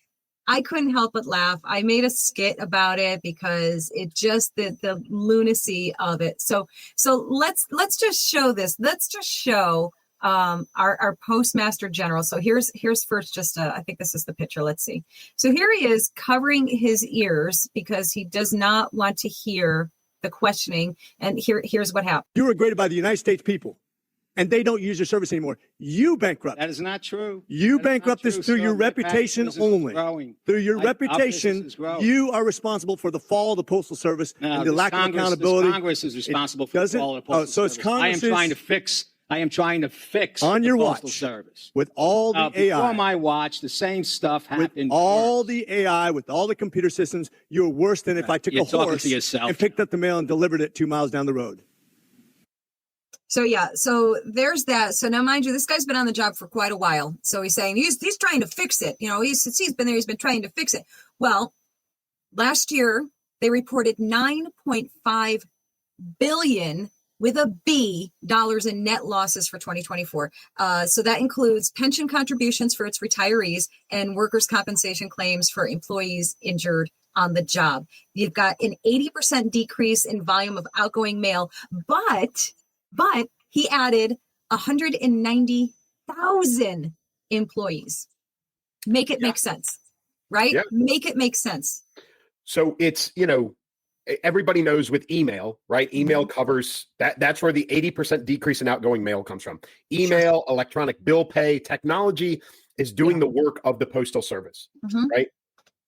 I couldn't help but laugh. I made a skit about it because it just the lunacy of it. So let's just show this. Let's just show our Postmaster General. So here's first just I think this is the picture. Let's see. So here he is covering his ears because he does not want to hear the questioning. And here's what happened. You were graded by the United States people, and they don't use your service anymore. You bankrupt. That is not true. You bankrupt this through your reputation only. Through your reputation, you are responsible for the fall of the Postal Service and the lack of accountability. Congress is responsible for the fall of the Postal Service. So it's Congress. I am trying to fix on your the Postal watch Service. With all the AI. Before my watch, the same stuff happened. With all the AI, with all the computer systems, you're worse than if I took a horse and picked up the mail and delivered it 2 miles down the road. So so there's that. So now, mind you, this guy's been on the job for quite a while. So he's saying he's trying to fix it. He's been there. He's been trying to fix it. Well, last year they reported $9.5 billion with a B dollars in net losses for 2024. So that includes pension contributions for its retirees and workers' compensation claims for employees injured on the job. You've got an 80% decrease in volume of outgoing mail, but he added 190,000 employees. Make it make sense, right? Yeah. Make it make sense. So it's, everybody knows with email, right? Email covers that. That's where the 80% decrease in outgoing mail comes from. Email, electronic bill pay, technology is doing the work of the Postal Service, right?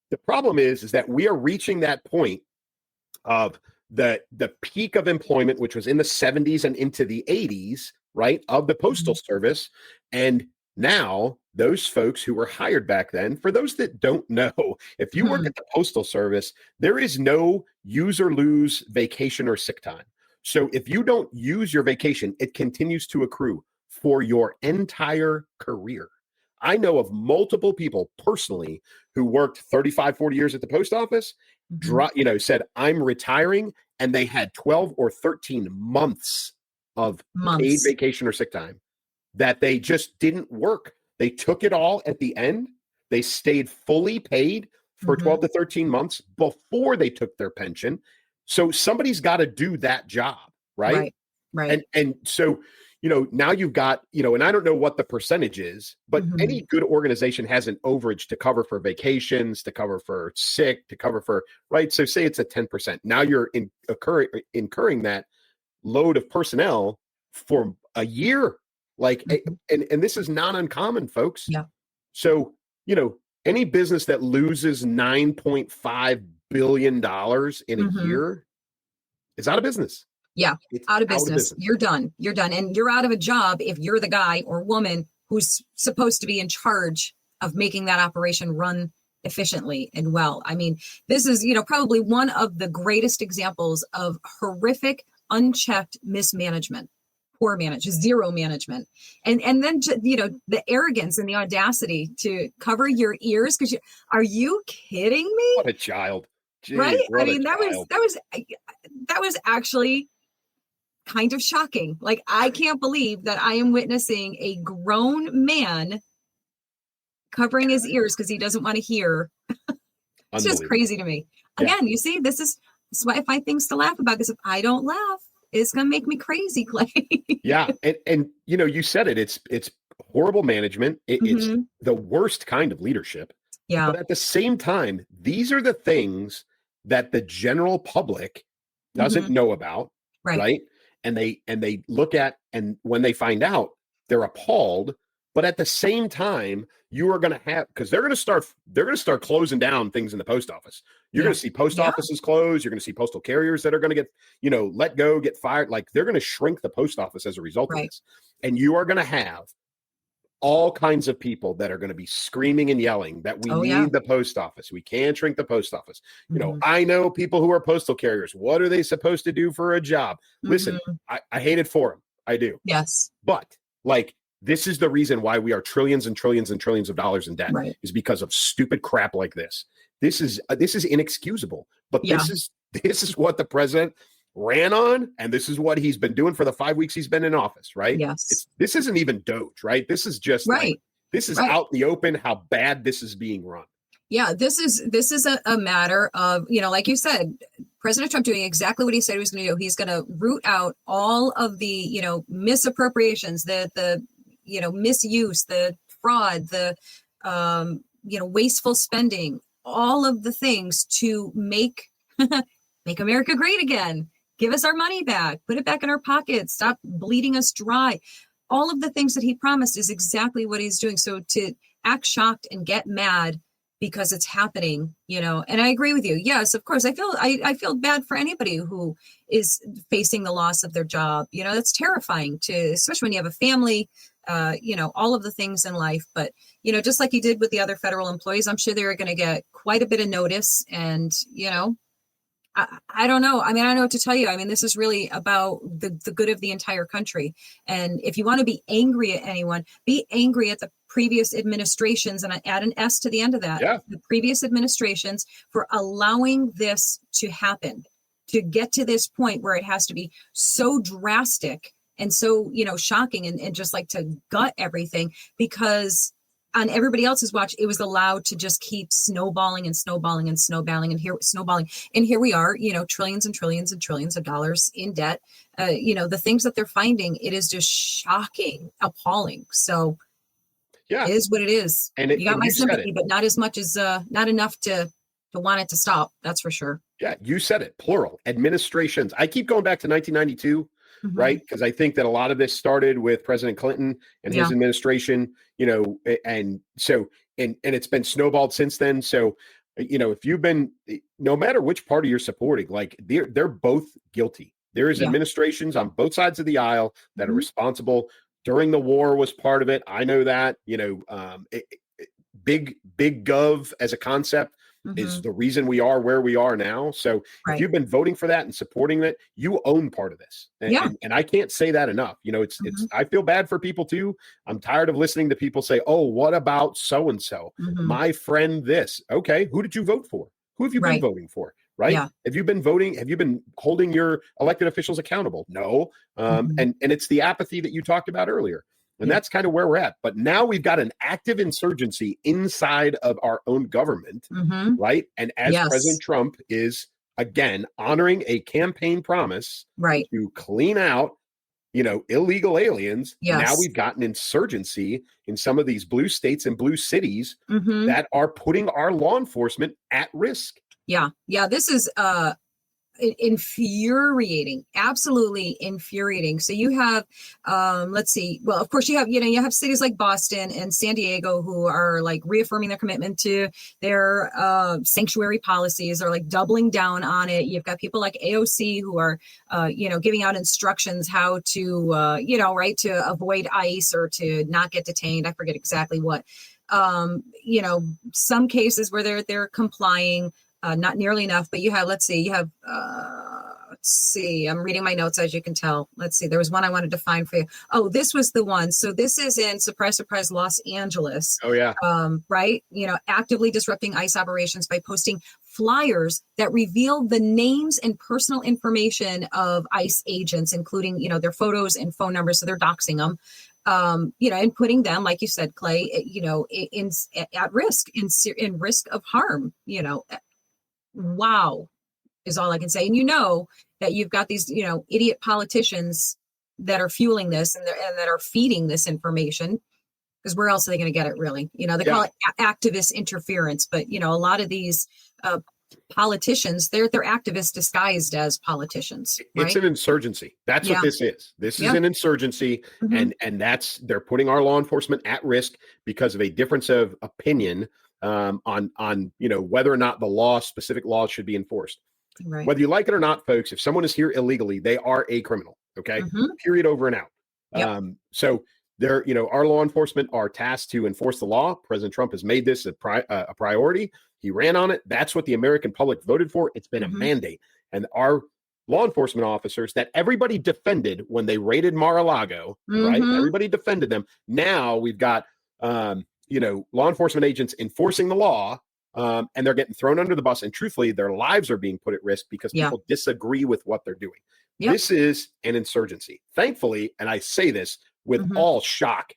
The problem is that we are reaching that point of the peak of employment, which was in the 70s and into the 80s, right, of the Postal Service. And now those folks who were hired back then, for those that don't know, if you work at the Postal Service, there is no use or lose vacation or sick time. So if you don't use your vacation, it continues to accrue for your entire career. I know of multiple people personally who worked 35, 40 years at the post office, said, I'm retiring, and they had 12 or 13 months of paid vacation or sick time that they just didn't work. They took it all at the end. They stayed fully paid for 12 to 13 months before they took their pension. So somebody's got to do that job, right? Right. And so, now you've got, and I don't know what the percentage is, but any good organization has an overage to cover for vacations, to cover for sick, to cover for, right? So say it's a 10%. Now you're incurring that load of personnel for a year. Like, and this is not uncommon, folks. Yeah. So, any business that loses $9.5 billion in a year is out of business. Yeah. Out of business. You're done. You're done. And you're out of a job if you're the guy or woman who's supposed to be in charge of making that operation run efficiently and well. I mean, this is, probably one of the greatest examples of horrific, unchecked mismanagement. Poor management, zero management. And then, the arrogance and the audacity to cover your ears. Because are you kidding me? What a child. Jeez, right? I mean, that was actually kind of shocking. Like, I can't believe that I am witnessing a grown man covering his ears because he doesn't want to hear. It's just crazy to me. Again, you see, this is why I find things to laugh about, because if I don't laugh, it's going to make me crazy, Clay. Yeah. And you said it, it's horrible management. It's the worst kind of leadership. Yeah. But at the same time, these are the things that the general public doesn't know about. Right. And they look at, and when they find out, they're appalled. But at the same time, you are going to have, because they're going to start closing down things in the post office. You're going to see post offices close. You're going to see postal carriers that are going to get, let go, get fired. Like, they're going to shrink the post office as a result of this. And you are going to have all kinds of people that are going to be screaming and yelling that we need the post office. We can't shrink the post office. I know people who are postal carriers. What are they supposed to do for a job? Listen, I hate it for them. I do. Yes. But this is the reason why we are trillions and trillions and trillions of dollars in debt, is because of stupid crap like this. This is inexcusable. But this is what the president ran on, and this is what he's been doing for the 5 weeks he's been in office, right? Yes. This isn't even Doge, right? This is just this is out in the open how bad this is being run. Yeah, this is a matter of, like you said, President Trump doing exactly what he said he was going to do. He's going to root out all of the, misappropriations, the misuse, the fraud, the, wasteful spending, all of the things to make America great again. Give us our money back, put it back in our pockets, stop bleeding us dry. All of the things that he promised is exactly what he's doing. So to act shocked and get mad because it's happening, and I agree with you. Yes, of course. I feel bad for anybody who is facing the loss of their job. That's terrifying especially when you have a family, all of the things in life. But, just like you did with the other federal employees, I'm sure they're going to get quite a bit of notice. And, I don't know. I mean, I don't know what to tell you. I mean, this is really about the good of the entire country. And if you want to be angry at anyone, be angry at the previous administrations, and I add an S to the end of that. Yeah. The previous administrations for allowing this to happen, to get to this point where it has to be so drastic and so, shocking and just like to gut everything, because on everybody else's watch, it was allowed to just keep snowballing and snowballing and snowballing and here we are, trillions and trillions and trillions of dollars in debt. The things that they're finding, it is just shocking, appalling. So yeah, it is what it is. And you got my sympathy, but not as much as not enough to want it to stop. That's for sure. Yeah, you said it, plural administrations. I keep going back to 1992. Right. Because I think that a lot of this started with President Clinton and his administration, and so and it's been snowballed since then. So, if you've been, no matter which party you're supporting, like they're both guilty. There is administrations on both sides of the aisle that are responsible. During the war was part of it. I know that, big gov as a concept is the reason we are where we are now. So if you've been voting for that and supporting that, you own part of this. And I can't say that enough. It's I feel bad for people too. I'm tired of listening to people say, oh, what about so-and-so? My friend this. Okay, who did you vote for? Who have you been voting for? Right? Yeah. Have you been holding your elected officials accountable? No. And it's the apathy that you talked about earlier. And that's kind of where we're at. But now we've got an active insurgency inside of our own government, right? And as President Trump is, again, honoring a campaign promise to clean out, illegal aliens, now we've got an insurgency in some of these blue states and blue cities that are putting our law enforcement at risk. Yeah. This is infuriating, absolutely infuriating. So you have, let's see, well, of course you have cities like Boston and San Diego who are like reaffirming their commitment to their sanctuary policies, or like doubling down on it. You've got people like AOC who are, giving out instructions how to, to avoid ICE or to not get detained. I forget exactly what, some cases where they're complying. Not nearly enough, but I'm reading my notes, as you can tell. Let's see, there was one I wanted to find for you. Oh, this was the one. So this is in, surprise, surprise, Los Angeles. Oh, yeah. Right. Actively disrupting ICE operations by posting flyers that reveal the names and personal information of ICE agents, including, their photos and phone numbers. So they're doxing them. And putting them, like you said, Clay, at risk, in risk of harm, Wow, is all I can say. And that you've got these, idiot politicians that are fueling this and that are feeding this information, because where else are they going to get it, really? They call it activist interference, but a lot of these politicians, they're activists disguised as politicians. Right? It's an insurgency. That's what this is. This is an insurgency, and they're putting our law enforcement at risk because of a difference of opinion on whether or not the specific laws should be enforced. Right. Whether you like it or not, folks, if someone is here illegally, they are a criminal. Okay. Period, over and out. Yep. So they're, our law enforcement are tasked to enforce the law. President Trump has made this a priority. He ran on it. That's what the American public voted for. It's been a mandate. And our law enforcement officers that everybody defended when they raided Mar-a-Lago, right? Everybody defended them. Now we've got, law enforcement agents enforcing the law, and they're getting thrown under the bus. And truthfully, their lives are being put at risk because people disagree with what they're doing. Yep. This is an insurgency. Thankfully, and I say this with all shock,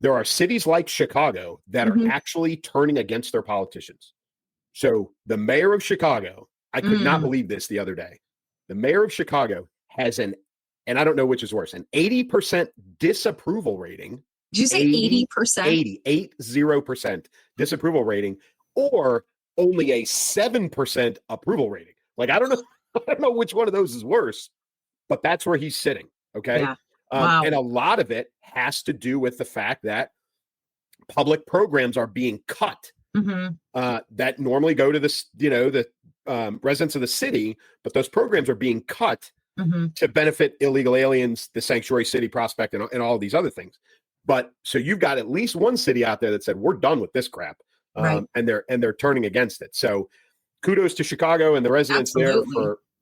there are cities like Chicago that are actually turning against their politicians. So the mayor of Chicago, I could not believe this the other day. The mayor of Chicago has and I don't know which is worse, an 80% disapproval rating. Did you say 80%? 80% disapproval rating, or only a 7% approval rating. Like, I don't know which one of those is worse, but that's where he's sitting. Okay. Yeah. Wow. And a lot of it has to do with the fact that public programs are being cut that normally go to the residents of the city, but those programs are being cut to benefit illegal aliens, the sanctuary city prospect, and all of these other things. But so you've got at least one city out there that said, we're done with this crap. And they're turning against it. So kudos to Chicago and the residents there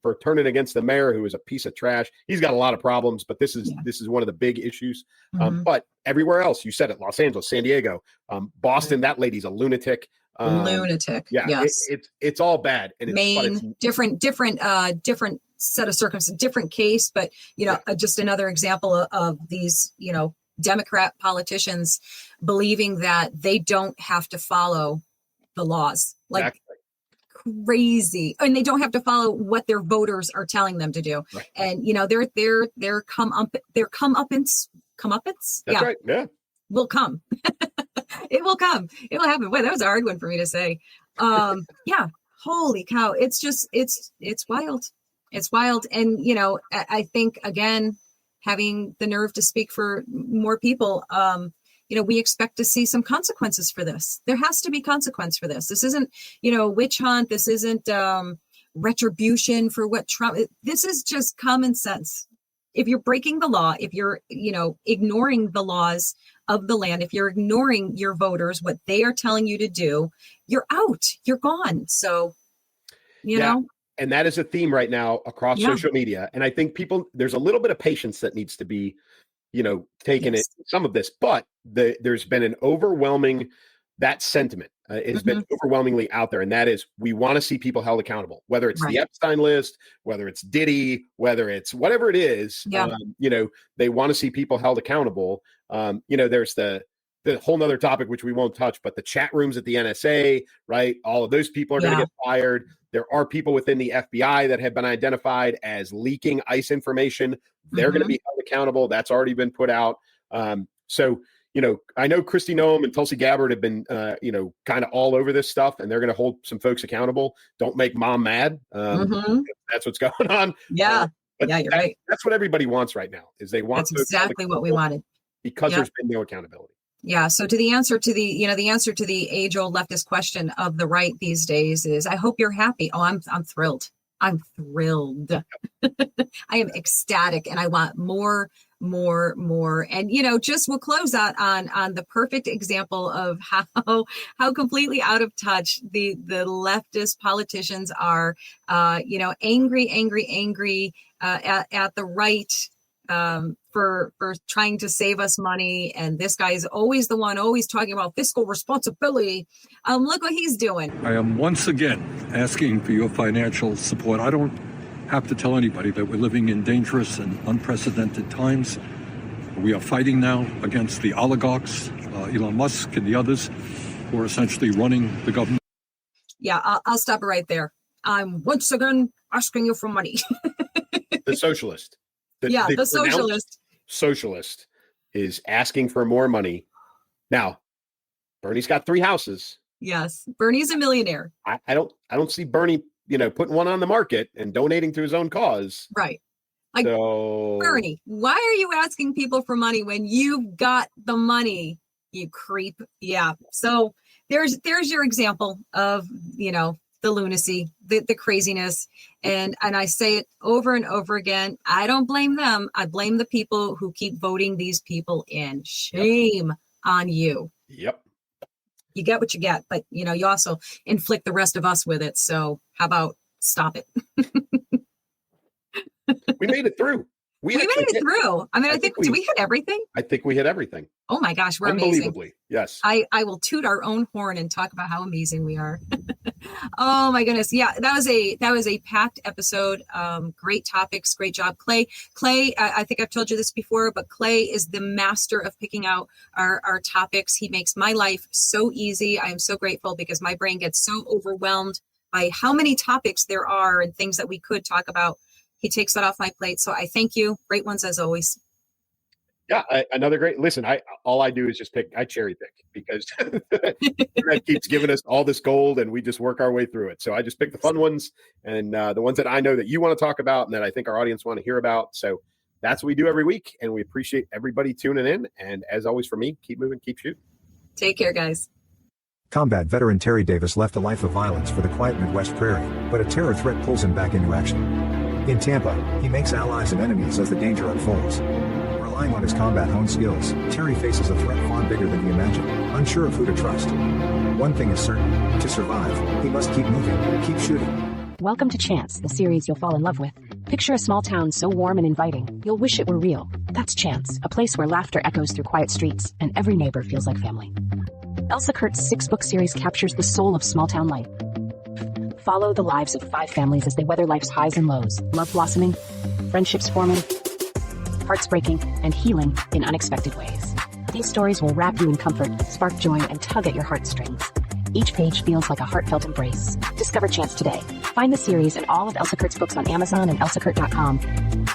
for turning against the mayor, who is a piece of trash. He's got a lot of problems, but this is one of the big issues. But everywhere else, you said it, Los Angeles, San Diego, Boston, that lady's a lunatic. Lunatic. Yeah. Yes. It's all bad. And Maine, different set of circumstances, different case, but just another example of these, Democrat politicians believing that they don't have to follow the laws. Like, Exactly. Crazy, and they don't have to follow what their voters are telling them to do. Right. And they're comeuppance. That's Yeah, right. Yeah. will come. It will come. It will happen. Boy, that was a hard one for me to say. Yeah. Holy cow! It's wild. It's wild, and I think again, having the nerve to speak for more people. We expect to see some consequences for this. There has to be consequence for this. This isn't, witch hunt. This isn't retribution for what Trump. This is just common sense. If you're breaking the law, if you're, ignoring the laws of the land, if you're ignoring your voters, what they are telling you to do, you're out. You're gone. So, you know. And that is a theme right now across social media. And I think there's a little bit of patience that needs to be, taken in some of this, but there's been an overwhelming, that sentiment has been overwhelmingly out there. And that is, we want to see people held accountable, whether it's the Epstein list, whether it's Diddy, whether it's whatever it is, they want to see people held accountable. There's the whole nother topic, which we won't touch, but the chat rooms at the NSA, right? All of those people are going to get fired. There are people within the FBI that have been identified as leaking ICE information. They're going to be held accountable. That's already been put out. So, I know Kristi Noem and Tulsi Gabbard have been, kind of all over this stuff, and they're going to hold some folks accountable. Don't make mom mad. That's what's going on. Yeah. You're right. That's what everybody wants right now, is they want. That's exactly what we wanted. Because there's been no accountability. Yeah. So the answer to the age-old leftist question of the right these days is, I hope you're happy. Oh, I'm thrilled. I'm thrilled. I am ecstatic, and I want more. And, we'll close out on the perfect example of how completely out of touch the leftist politicians are, angry at the right, for trying to save us money. And this guy is always the one always talking about fiscal responsibility. Look what he's doing. I am once again asking for your financial support. I don't have to tell anybody that we're living in dangerous and unprecedented times. We are fighting now against the oligarchs, Elon Musk and the others, who are essentially running the government. Yeah, I'll stop it right there. I'm once again asking you for money. The socialist. The socialist is asking for more money. Now, Bernie's got 3 houses. Yes, Bernie's a millionaire. I don't see Bernie, putting one on the market and donating to his own cause. Right. Like, so, Bernie, why are you asking people for money when you've got the money, you creep? Yeah. So there's your example of, the lunacy, the craziness. And I say it over and over again. I don't blame them. I blame the people who keep voting these people in. Shame on you. Yep. You get what you get, but you also inflict the rest of us with it. So how about stop it? We made it through. We made it through. I mean, I think did we hit everything? I think we hit everything. Oh my gosh, we're unbelievably amazing. Yes. I will toot our own horn and talk about how amazing we are. Oh my goodness. Yeah, that was a packed episode. Great topics. Great job, Clay. I think I've told you this before, but Clay is the master of picking out our topics. He makes my life so easy. I am so grateful because my brain gets so overwhelmed by how many topics there are and things that we could talk about. He takes that off my plate. So I thank you. Great ones as always. Yeah, another great. Listen, all I do is just I cherry pick because that keeps giving us all this gold, and we just work our way through it. So I just pick the fun ones and the ones that I know that you want to talk about and that I think our audience want to hear about. So that's what we do every week, and we appreciate everybody tuning in. And as always, for me, keep moving, keep shooting. Take care, guys. Combat veteran Terry Davis left a life of violence for the quiet Midwest prairie, but a terror threat pulls him back into action. In Tampa, he makes allies and enemies as the danger unfolds. Relying on his combat-honed skills, Terry faces a threat far bigger than he imagined, unsure of who to trust. One thing is certain: to survive, he must keep moving, keep shooting. Welcome to Chance, the series you'll fall in love with. Picture a small town so warm and inviting, you'll wish it were real. That's Chance, a place where laughter echoes through quiet streets, and every neighbor feels like family. Elsa Kurt's 6-book series captures the soul of small-town life. Follow the lives of 5 families as they weather life's highs and lows, love blossoming, friendships forming, hearts breaking, and healing in unexpected ways. These stories will wrap you in comfort, spark joy, and tug at your heartstrings. Each page feels like a heartfelt embrace. Discover Chance today. Find the series and all of Elsa Kurt's books on Amazon and elsakurt.com.